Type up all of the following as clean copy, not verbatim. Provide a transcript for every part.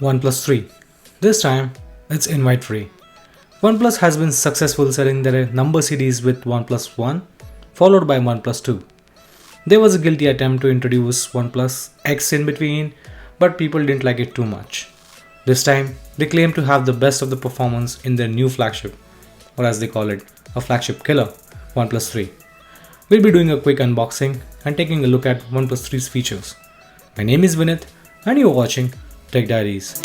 OnePlus 3. This time, it's invite free. OnePlus has been successful selling their number series with OnePlus 1, followed by OnePlus 2. There was a guilty attempt to introduce OnePlus X in between, but people didn't like it too much. This time, they claim to have the best of the performance in their new flagship, or as they call it, a flagship killer, OnePlus 3. We'll be doing a quick unboxing and taking a look at OnePlus 3's features. My name is Vinith and you're watching Tech Diaries.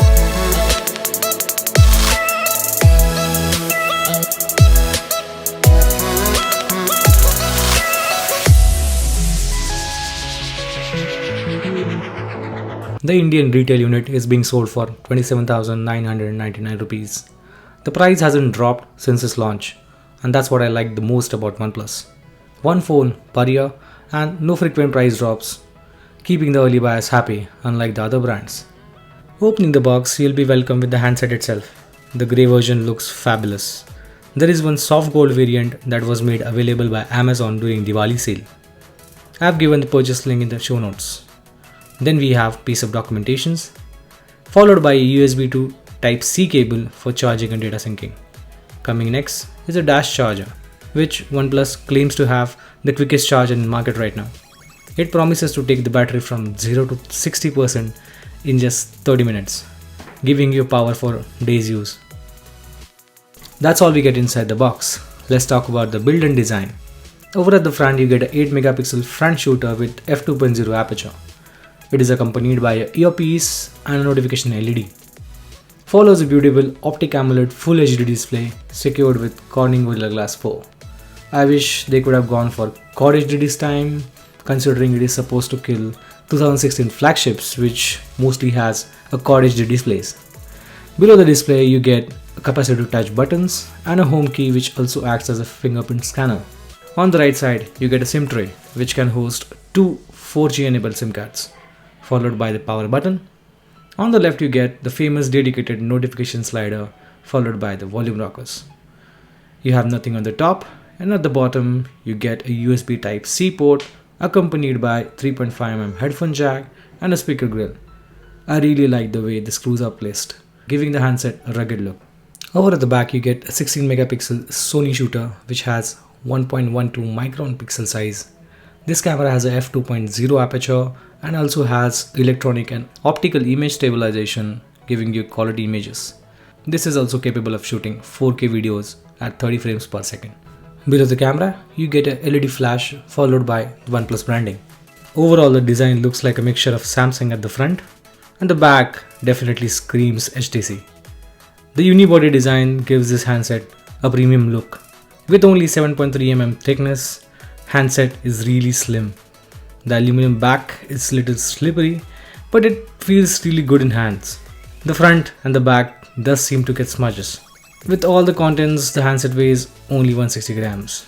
The Indian retail unit is being sold for 27,999 rupees. The price hasn't dropped since its launch, and that's what I like the most about OnePlus. One phone per year and no frequent price drops, keeping the early buyers happy unlike the other brands. Opening the box, you'll be welcomed with the handset itself. The grey version looks fabulous. There is one soft gold variant that was made available by Amazon during Diwali sale. I've given the purchase link in the show notes. Then we have piece of documentations, followed by a USB to Type-C cable for charging and data syncing. Coming next is a dash charger, which OnePlus claims to have the quickest charge in the market right now. It promises to take the battery from 0 to 60% in just 30 minutes, giving you power for days use. That's all we get inside the box. Let's talk about the build and design. Over at the front you get an 8 megapixel front shooter with f2.0 aperture. It is accompanied by an earpiece and a notification LED. Follows a beautiful optic AMOLED Full HD display secured with Corning Gorilla Glass 4. I wish they could have gone for Quad HD this time, considering it is supposed to kill 2016 flagships, which mostly has a Quad HD displays. Below the display you get a capacitive touch buttons and a home key which also acts as a fingerprint scanner. On the right side you get a SIM tray which can host two 4G enabled SIM cards, followed by the power button. On the left you get the famous dedicated notification slider, followed by the volume rockers. You have nothing on the top, and at the bottom you get a USB Type-C port accompanied by 3.5mm headphone jack and a speaker grill. I really like the way the screws are placed, giving the handset a rugged look. Over at the back you get a 16 megapixel Sony shooter which has 1.12 micron pixel size. This camera has a f2.0 aperture and also has electronic and optical image stabilization, giving you quality images. This is also capable of shooting 4K videos at 30 frames per second. Below the camera, you get a LED flash followed by OnePlus branding. Overall, the design looks like a mixture of Samsung at the front, and the back definitely screams HTC. The unibody design gives this handset a premium look. With only 7.3mm thickness, handset is really slim. The aluminum back is little slippery, but it feels really good in hands. The front and the back does seem to get smudges. With all the contents, the handset weighs only 160 grams.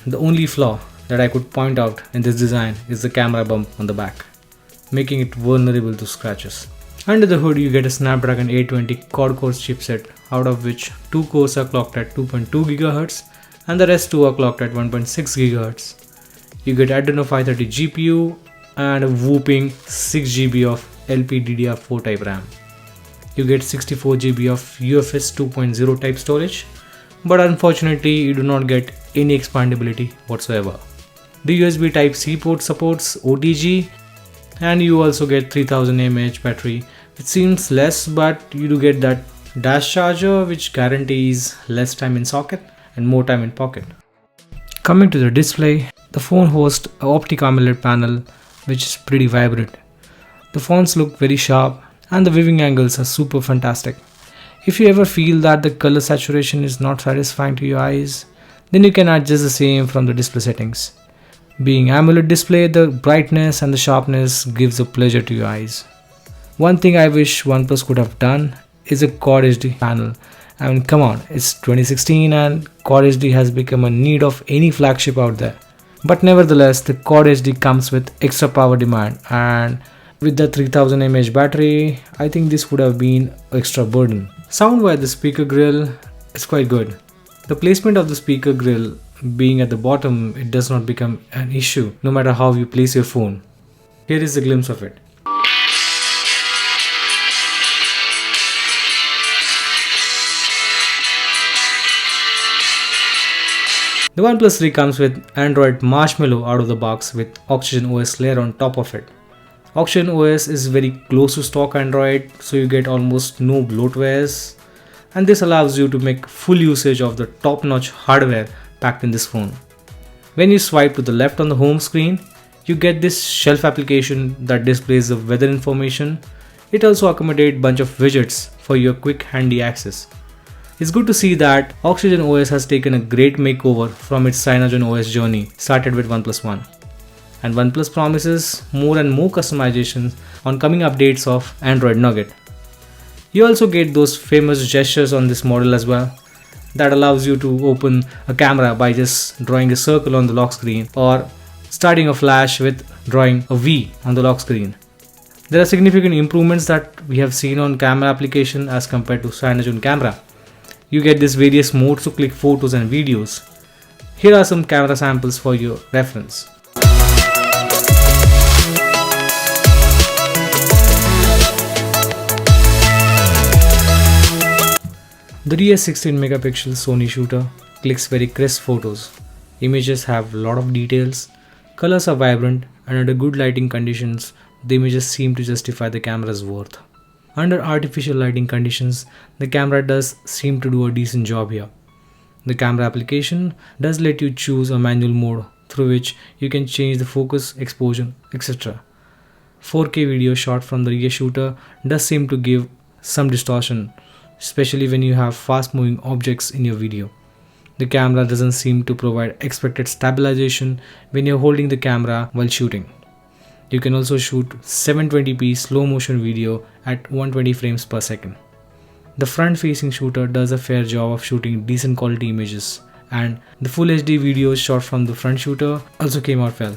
The only flaw that I could point out in this design is the camera bump on the back, making it vulnerable to scratches. Under the hood you get a Snapdragon 820 quad-core chipset, out of which 2 cores are clocked at 2.2 GHz and the rest 2 are clocked at 1.6 GHz. You get Adreno 530 GPU and a whooping 6 GB of LPDDR4 type RAM. You get 64 GB of UFS 2.0 type storage, but unfortunately you do not get any expandability whatsoever. The USB Type-C port supports OTG, and you also get 3000 mAh battery. It seems less, but you do get that dash charger which guarantees less time in socket and more time in pocket. Coming to the display, the phone hosts an optic AMOLED panel which is pretty vibrant. The fonts look very sharp and the viewing angles are super fantastic. If you ever feel that the color saturation is not satisfying to your eyes, then you can adjust the same from the display settings. Being AMOLED display, the brightness and the sharpness gives a pleasure to your eyes. One thing I wish OnePlus could have done is a Quad HD panel. I mean, come on, it's 2016 and Quad HD has become a need of any flagship out there. But nevertheless, the Quad HD comes with extra power demand, and with the 3000 mAh battery, I think this would have been extra burden. Sound-wise, the speaker grill is quite good. The placement of the speaker grill being at the bottom, it does not become an issue no matter how you place your phone. Here is a glimpse of it. The OnePlus 3 comes with Android Marshmallow out of the box with Oxygen OS layer on top of it. Oxygen OS is very close to stock Android, so you get almost no bloatwares, and this allows you to make full usage of the top-notch hardware packed in this phone. When you swipe to the left on the home screen, you get this shelf application that displays the weather information. It also accommodates a bunch of widgets for your quick handy access. It's good to see that Oxygen OS has taken a great makeover from its Cyanogen OS journey started with OnePlus 1. And OnePlus promises more and more customizations on coming updates of Android Nougat. You also get those famous gestures on this model as well, that allows you to open a camera by just drawing a circle on the lock screen or starting a flash with drawing a V on the lock screen. There are significant improvements that we have seen on camera application as compared to Cyanogen camera. You get these various modes to click photos and videos. Here are some camera samples for your reference. The rear 16 megapixel Sony shooter clicks very crisp photos. Images have a lot of details, colors are vibrant, and under good lighting conditions, the images seem to justify the camera's worth. Under artificial lighting conditions, the camera does seem to do a decent job here. The camera application does let you choose a manual mode through which you can change the focus, exposure, etc. 4K video shot from the rear shooter does seem to give some distortion, especially when you have fast moving objects in your video. The camera doesn't seem to provide expected stabilization when you're holding the camera while shooting. You can also shoot 720p slow motion video at 120 frames per second. The front facing shooter does a fair job of shooting decent quality images, and the full HD videos shot from the front shooter also came out well.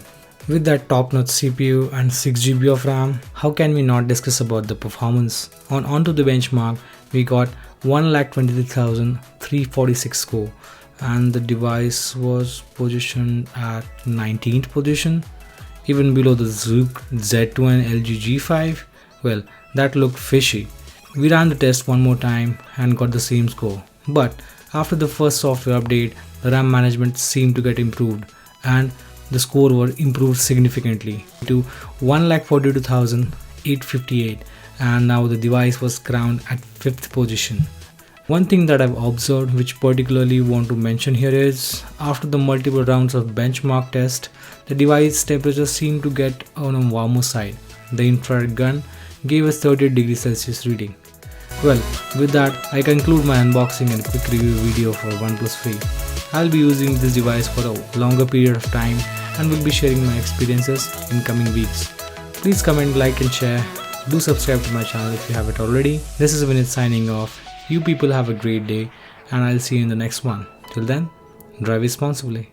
With that top-notch CPU and 6GB of RAM, how can we not discuss about the performance? Onto the benchmark, we got 1,23,346 score, and the device was positioned at 19th position, even below the Zook Z2 and LG G5. Well, that looked fishy. We ran the test one more time and got the same score, but after the first software update, the RAM management seemed to get improved and the score were improved significantly to 1,42,858, and now the device was crowned at 5th position. One thing that I've observed which particularly want to mention here is, after the multiple rounds of benchmark test, the device temperature seemed to get on a warmer side. The infrared gun gave us 38 degrees Celsius reading. Well, with that, I conclude my unboxing and quick review video for OnePlus 3. I'll be using this device for a longer period of time and will be sharing my experiences in coming weeks. Please comment, like and share. Do subscribe to my channel if you haven't already. This is Vinit signing off. You people have a great day, and I'll see you in the next one. Till then, drive responsibly.